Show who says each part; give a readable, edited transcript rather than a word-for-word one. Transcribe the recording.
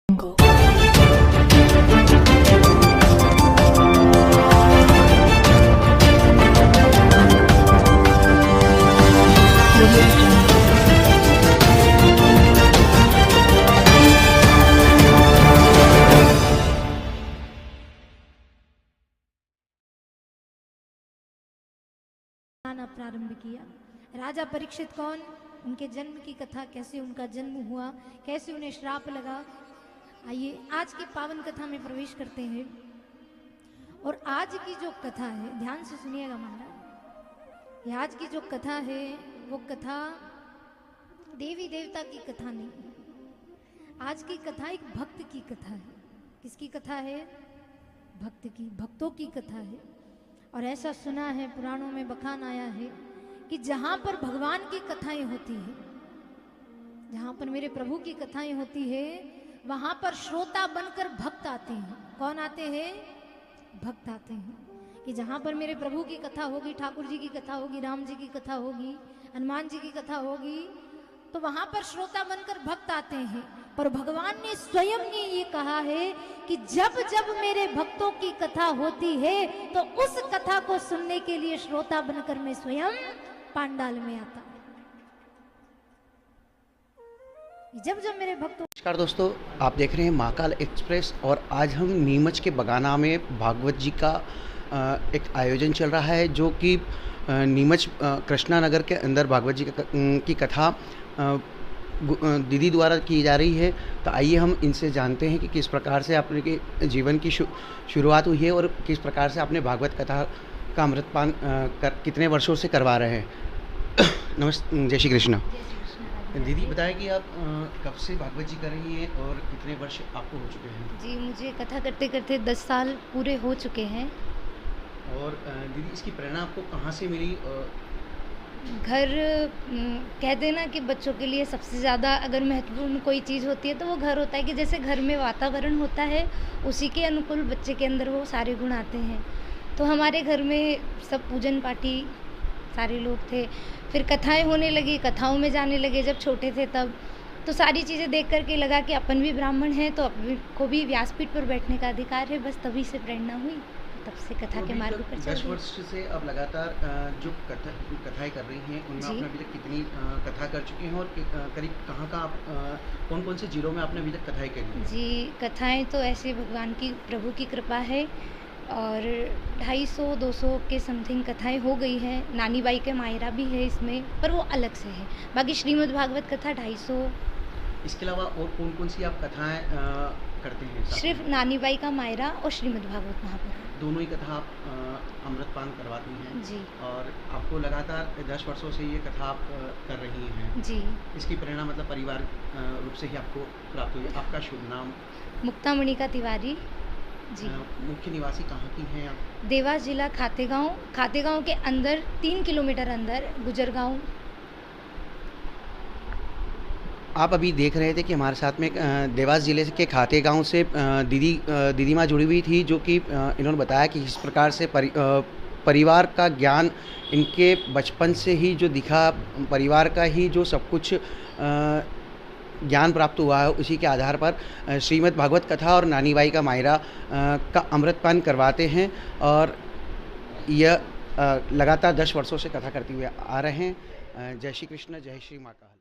Speaker 1: को
Speaker 2: प्रारंभ किया। राजा परीक्षित कौन, उनके जन्म की कथा, कैसे उनका जन्म हुआ, कैसे उन्हें श्राप लगा। आइए आज की पावन कथा में प्रवेश करते हैं। और आज की जो कथा है, ध्यान से सुनिएगा महाराज, ये आज की जो कथा है वो कथा देवी देवता की कथा नहीं, आज की कथा एक भक्त की कथा है। किसकी कथा है? भक्त की, भक्तों की कथा है। और ऐसा सुना है, पुराणों में बखान आया है कि जहां पर भगवान की कथाएं होती है, जहां पर मेरे प्रभु की कथाएं होती है, वहां पर श्रोता बनकर भक्त आते हैं। कौन आते हैं? भक्त आते हैं। कि जहां पर मेरे प्रभु की कथा होगी, ठाकुर जी की कथा होगी, राम जी की कथा होगी, हनुमान जी की कथा होगी, तो वहां पर श्रोता बनकर भक्त आते हैं। पर भगवान ने स्वयं ने ये कहा है कि जब जब मेरे भक्तों की कथा होती है तो उस कथा को सुनने के लिए श्रोता बनकर मैं स्वयं पांडाल में आता हूं। जब जब मेरे भक्तों।
Speaker 3: नमस्कार दोस्तों, आप देख रहे हैं महाकाल एक्सप्रेस और आज हम नीमच के बगाना में भागवत जी का एक आयोजन चल रहा है, जो कि नीमच कृष्णा नगर के अंदर भागवत जी की कथा दीदी द्वारा की जा रही है। तो आइए हम इनसे जानते हैं कि किस प्रकार से आपके जीवन की शुरुआत हुई है और किस प्रकार से आपने भागवत कथा का अमृतपान कितने वर्षों से करवा रहे हैं। नमस्ते, जय श्री कृष्ण। दीदी बताएं कि आप कब से भागवत जी कर रही हैं और कितने वर्ष आपको हो चुके हैं?
Speaker 2: जी, मुझे कथा करते करते 10 साल पूरे हो चुके हैं।
Speaker 3: और दीदी इसकी प्रेरणा आपको कहाँ से मिली?
Speaker 2: घर कह देना कि बच्चों के लिए सबसे ज़्यादा अगर महत्वपूर्ण कोई चीज़ होती है तो वो घर होता है। कि जैसे घर में वातावरण होता है उसी के अनुकूल बच्चे के अंदर वो सारे गुण आते हैं। तो हमारे घर में सब पूजन पाठी सारे लोग थे। फिर कथाएं होने लगी, कथाओं में जाने लगे जब छोटे थे तब। तो सारी चीज़ें देख करके लगा कि अपन भी ब्राह्मण हैं तो अपन को भी व्यासपीठ पर बैठने का अधिकार है। बस तभी से प्रेरणा हुई, तब से कथा के मार्ग पर चल रही।
Speaker 3: 10 वर्ष से अब लगातार जो कथाएं कर रही हैं उनमें आपने अभी तक कितनी कथा कर चुकी हैं और करीब कहाँ का आप कौन कौन से जिलों में आपने अभी तक कथाएं करी हैं?
Speaker 2: जी, कथाएं तो ऐसे भगवान की, प्रभु की कृपा है और 250-200 के समथिंग कथाएं हो गई है। नानी बाई के मायरा भी है इसमें, पर वो अलग से है। बाकी श्रीमद् भागवत कथा 250।
Speaker 3: इसके अलावा और कौन कौन सी आप कथाएं करते हैं?
Speaker 2: सिर्फ नानी बाई का मायरा और श्रीमद् भागवत महापुराण,
Speaker 3: दोनों ही कथा आप अमृतपान करवाती हैं
Speaker 2: जी।
Speaker 3: और आपको लगातार 10 वर्षों से ये कथा आप कर रही हैं
Speaker 2: जी।
Speaker 3: इसकी प्रेरणा मतलब परिवार रूप से ही आपको प्राप्त हुई है। आपका शुभ नाम?
Speaker 2: मुक्तामणिका तिवारी जी।
Speaker 3: मुख्य निवासी कहाँ की हैं आप?
Speaker 2: देवास जिला खातेगांव के अंदर 3 किलोमीटर अंदर गुजरगांव।
Speaker 3: आप अभी देख रहे थे कि हमारे साथ में देवास ज़िले के खातेगांव से दीदी माँ जुड़ी हुई थी, जो कि इन्होंने बताया कि इस प्रकार से परिवार का ज्ञान इनके बचपन से ही जो दिखा, परिवार का ही जो सब कुछ ज्ञान प्राप्त हुआ है, उसी के आधार पर श्रीमद् भागवत कथा और नानी बाई का मायरा का अमृतपान करवाते हैं। और यह लगातार 10 वर्षों से कथा करते हुए आ रहे हैं। जय श्री कृष्ण, जय श्री महाकाल।